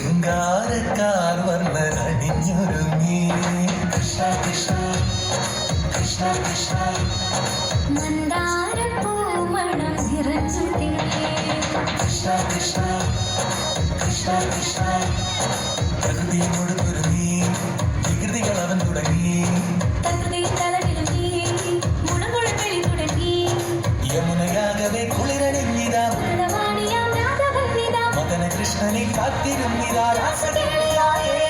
ശൃംഗാരക്കാർ വർണ്ണനണിഞ്ഞൊരുങ്ങി കൃഷ്ണ കൃഷ്ണ കൃഷ്ണ കൃഷ്ണ മന്ദാരപ്പൂമണം നിറഞ്ഞു കൃഷ്ണ കൃഷ്ണ കൃഷ്ണ കൃഷ്ണ പ്രകൃതിയോട് പൊരുങ്ങി വികൃതികൾ അവൻ തുടങ്ങി യമുനയാകവേ കുളിരണിഞ്ഞിതാ മദന കൃഷ്ണനെ കാത്തിരുന്നിതാ രാസകേളിയായേ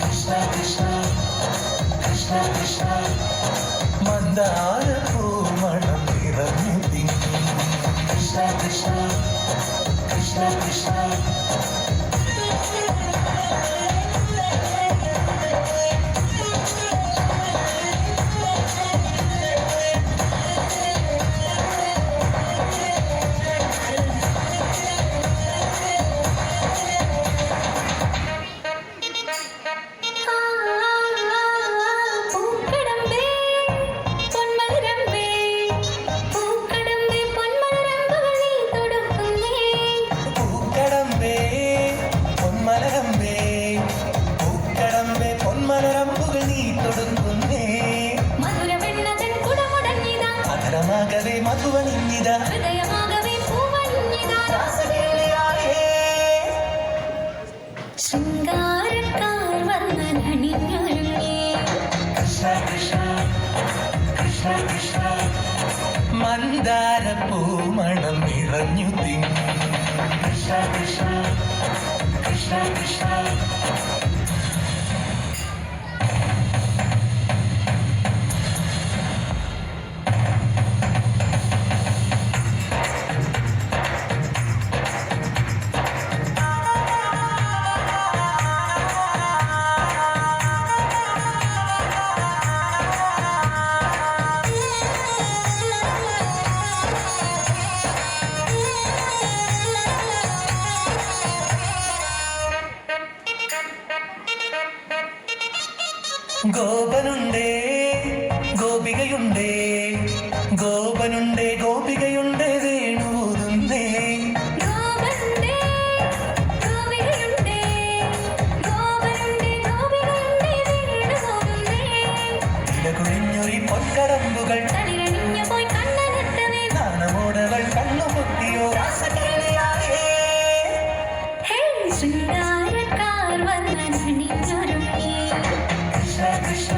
കൃഷ്ണ കൃഷ്ണ കൃഷ്ണ കൃഷ്ണ മന്ദാരപ്പൂമണം നിറഞ്ഞു തിങ്ങി കൃഷ്ണ കൃഷ്ണ കൃഷ്ണ കൃഷ്ണ മധുരമാകവേ മധുവണിഞ്ഞിത ശൃംഗാരക്കാർ വർണ്ണനണിഞ്ഞൊരുങ്ങി കൃഷ്ണ കൃഷ്ണ കൃഷ്ണ കൃഷ്ണ മന്ദാരപ്പൂമണം നിറഞ്ഞു തിങ്ങി കൃഷ്ണ കൃഷ്ണ കൃഷ്ണ കൃഷ്ണ ഗോപനുണ്ടേ ഗോപികയുണ്ടേ ഗോപനുണ്ടേ ഗോപികയുണ്ടേ വേണൂതുന്നേ ഇടകുഴിഞ്ഞൊരി പൊൻകടമ്പുകൾ നാണമോടവൾ കണ്ണുപൊത്തിയോ രാസകേളിയായേ ശൃംഗാരക്കാർ വർണ്ണനണിഞ്ഞൊരുങ്ങി കൃഷ്ണ കൃഷ്ണ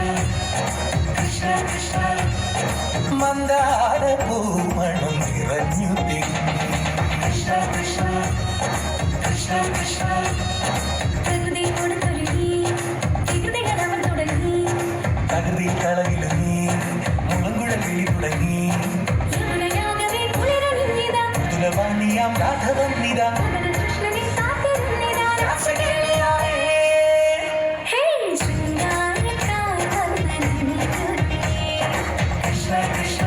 കൃഷ്ണ മന്ദാരപ്പൂമണം നിറഞ്ഞു തിങ്ങി കൃഷ്ണ കൃഷ്ണ കൃഷ്ണ കൃഷ്ണ പ്രകൃതിയോട് തുടങ്ങി വികൃതികൾ അവൻ തുടങ്ങി തകൃതി കളകിലുങ്ങി മുളങ്കുഴലി തുടങ്ങി യമുനയാകവേ കുളിരണിഞ്ഞിതാ മൃദുലവാണിയാം രാധവന്നിതാ കൃഷ്ണനെ കാത്തിരുന്നിതാ രാസകേളിയായേ ശൃംഗാരക്കാർ വർണ്ണനണിഞ്ഞൊരുങ്ങി കൃഷ്ണ കൃഷ്ണ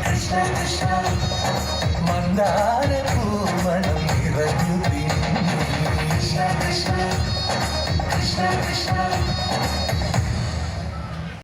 കൃഷ്ണ കൃഷ്ണ മന്ദാരപ്പൂമണം നിറഞ്ഞു തിങ്ങി കൃഷ്ണ കൃഷ്ണ കൃഷ്ണ കൃഷ്ണ